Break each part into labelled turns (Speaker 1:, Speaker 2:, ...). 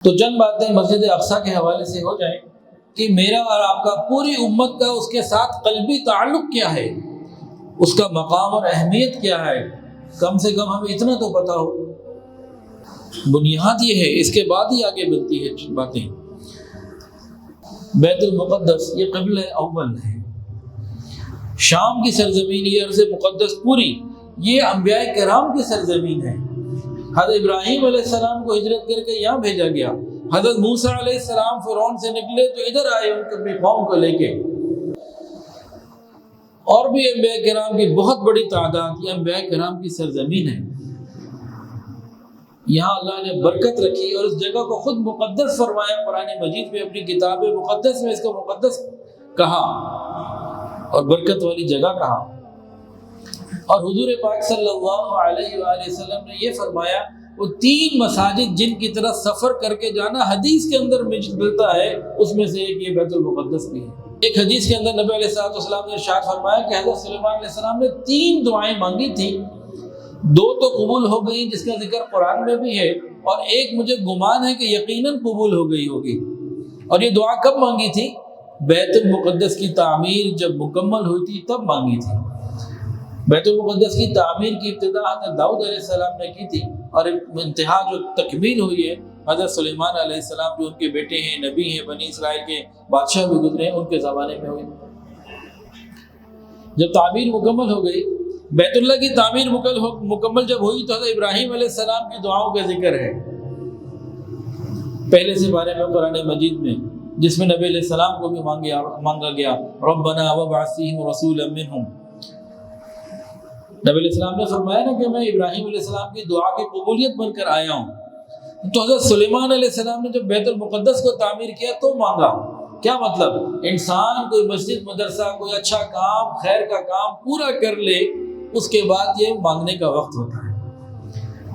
Speaker 1: تو چند باتیں مسجد اقصیٰ کے حوالے سے ہو جائیں کہ میرا اور آپ کا پوری امت کا اس کے ساتھ قلبی تعلق کیا ہے، اس کا مقام اور اہمیت کیا ہے، کم سے کم ہمیں اتنا تو پتہ ہو۔ بنیاد یہ ہے، اس کے بعد ہی آگے بنتی ہے باتیں۔ بیت المقدس یہ قبلہ اول ہے، شام کی سرزمین، یہ ارض مقدس پوری یہ انبیاء کرام کی سرزمین ہے۔ حضرت ابراہیم علیہ السلام کو ہجرت کر کے یہاں بھیجا گیا، حضرت موسیٰ علیہ السلام فرعون سے نکلے تو ادھر آئے ان اپنی قوم کو لے کے، اور بھی انبیاء کرام کی بہت بڑی تعداد، یہ انبیاء کرام کی سرزمین ہے۔ یہاں اللہ نے برکت رکھی اور اس جگہ کو خود مقدس فرمایا، قرآن مجید میں اپنی کتاب مقدس میں اس کو مقدس کہا اور برکت والی جگہ کہا۔ اور حضور پاک صلی اللہ علیہ وآلہ وسلم نے یہ فرمایا، وہ 3 مساجد جن کی طرف سفر کر کے جانا حدیث کے اندر ملتا ہے، اس میں سے ایک یہ بیت المقدس بھی ہے۔ ایک حدیث کے اندر نبی علیہ السلام نے ارشاد فرمایا کہ حضرت سلیمان علیہ السلام نے 3 دعائیں مانگی تھیں، 2 تو قبول ہو گئی جس کا ذکر قرآن میں بھی ہے، اور ایک مجھے گمان ہے کہ یقیناً قبول ہو گئی ہوگی۔ اور یہ دعا کب مانگی تھی؟ بیت المقدس کی تعمیر جب مکمل ہوئی تھی تب مانگی تھی۔ بیت المقدس کی تعمیر کی ابتدا حضرت داؤد علیہ السلام نے کی تھی، اور انتہا جو تکمیل ہوئی ہے حضرت سلیمان علیہ السلام جو ان کے بیٹے ہیں، نبی ہیں، بنی اسرائیل کے بادشاہ بھی گزرے ہیں، ان کے زمانے میں ہوئی۔ جب تعمیر مکمل ہو گئی، بیت اللہ کی تعمیر مکمل جب ہوئی تو حضرت ابراہیم علیہ السلام کی دعاؤں کا ذکر ہے پہلے سے بارے میں قرآن مجید میں، جس میں نبی علیہ السلام کو بھی مانگا گیا، ربنا وابعث فیہم رسولا منہم۔ نبی علیہ السلام نے فرمایا نا کہ میں ابراہیم علیہ السلام کی دعا کی قبولیت بن کر آیا ہوں۔ تو حضرت سلیمان علیہ السلام نے جب بیت المقدس کو تعمیر کیا تو مانگا۔ کیا مطلب؟ انسان کوئی مسجد مدرسہ کوئی اچھا کام خیر کا کام پورا کر لے، اس کے بعد یہ مانگنے کا وقت ہوتا ہے۔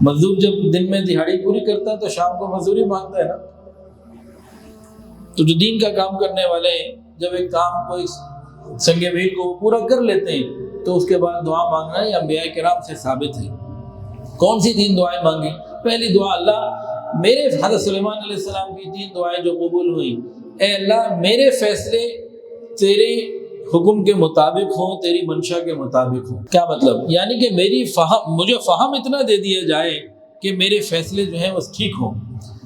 Speaker 1: مزدور جب دن میں دہاڑی پوری کرتا ہے تو شام کو مزدوری مانگتا ہے نا۔ تو جو دین کا کام کرنے والے ہیں، جب ایک کام کو سنگ میل کو پورا کر لیتے ہیں تو اس کے بعد دعا مانگنا یہ انبیاء کرام سے ثابت ہے۔ کون سی 3 دعائیں مانگی؟ پہلی دعا، اللہ میرے، حضرت سلیمان علیہ السلام کی 3 دعائیں جو قبول ہوئیں، اے اللہ میرے فیصلے تیرے حکم کے مطابق ہوں، تیری منشا کے مطابق ہوں۔ کیا مطلب؟ یعنی کہ مجھے فہم اتنا دے دیا جائے کہ میرے فیصلے جو ہیں وہ ٹھیک ہوں۔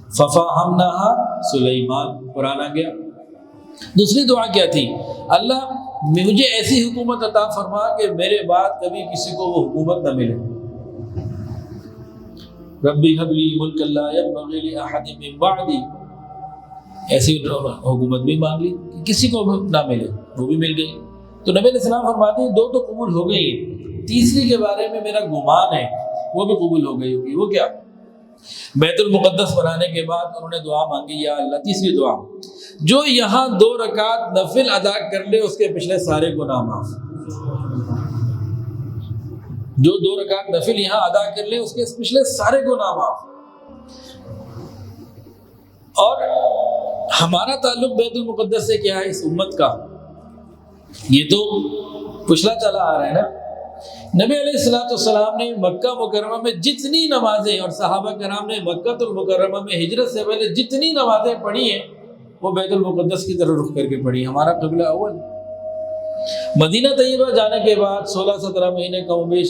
Speaker 1: فَفَهَمْنَاهَا سلیمان، قرآن آ گیا۔ دوسری دعا کیا تھی؟ اللہ مجھے ایسی حکومت عطا فرما کہ میرے بعد کبھی کسی کو وہ حکومت نہ ملے۔ ربی هب لی ملکا لا ينبغی لأحد من بعدی، ایسی حکومت بھی مانگ لی کہ کسی کو نہ ملے، وہ بھی مل گئی۔ تو نبی علیہ السلام فرماتے ہیں 2 تو قبول ہو گئی، تیسری کے بارے میں میرا گمان ہے وہ بھی قبول ہو گئی ہوگی۔ وہ کیا؟ بیت المقدس بنانے کے بعد انہوں نے دعا مانگی، یا اللہ، تیسری دعا، جو یہاں 2 رکعت نفل ادا کر لے اس کے پچھلے سارے گناہ معاف۔ جو 2 رکعت نفل یہاں ادا کر لے اس کے پچھلے سارے گناہ معاف۔ اور ہمارا تعلق بیت المقدس سے کیا ہے اس امت کا؟ یہ تو پچھلا چلا آ رہا ہے نا۔ نبی علیہ السلام نے مکہ مکرمہ میں جتنی نمازیں، اور صحابہ کرام نے مکہ المکرمہ میں ہجرت سے پہلے جتنی نمازیں پڑھی ہیں وہ بیت المقدس کی طرف رخ کر کے پڑھی۔ ہمارا قبلہ اول۔ مدینہ طیبہ جانے کے بعد 16-17 مہینے کم و بیش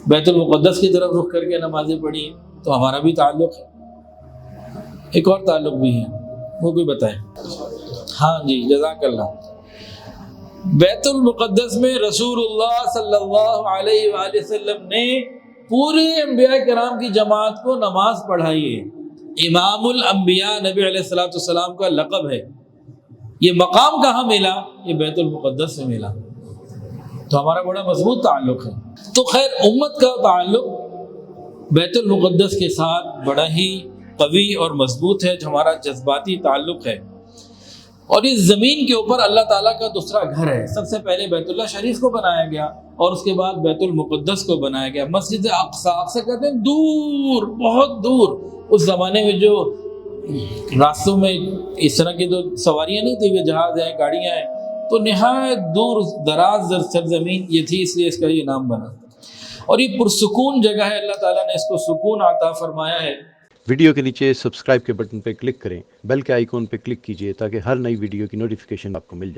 Speaker 1: بیت المقدس کی طرف رخ کر کے نمازیں پڑھی ہیں، تو ہمارا بھی تعلق ہے۔ ایک اور تعلق بھی ہے، وہ کوئی بتائیں؟ ہاں جی، جزاک اللہ۔ بیت المقدس میں رسول اللہ صلی اللہ علیہ وآلہ وسلم نے پورے انبیاء کرام کی جماعت کو نماز پڑھائی ہے۔ امام الانبیاء نبی علیہ السلام کا لقب ہے۔ یہ مقام کہاں ملا؟ یہ بیت المقدس سے ملا۔ تو ہمارا بڑا مضبوط تعلق ہے۔ تو خیر، امت کا تعلق بیت المقدس کے ساتھ بڑا ہی قوی اور مضبوط ہے، جو ہمارا جذباتی تعلق ہے۔ اور اس زمین کے اوپر اللہ تعالیٰ کا دوسرا گھر ہے۔ سب سے پہلے بیت اللہ شریف کو بنایا گیا، اور اس کے بعد بیت المقدس کو بنایا گیا۔ مسجد اقصیٰ، اقصیٰ کہتے ہیں دور، بہت دور۔ اس زمانے میں جو راستوں میں اس طرح کی تو سواریاں نہیں تھیں کہ جہاز ہیں، گاڑیاں ہیں، تو نہایت دور دراز سرزمین یہ تھی، اس لیے اس کا یہ نام بنا۔ اور یہ پرسکون جگہ ہے، اللہ تعالیٰ نے اس کو سکون عطا فرمایا ہے۔
Speaker 2: ویڈیو کے نیچے سبسکرائب کے بٹن پہ کلک کریں، بیل کے آئیکن پہ کلک کیجئے تاکہ ہر نئی ویڈیو کی نوٹیفیکیشن آپ کو مل جائے۔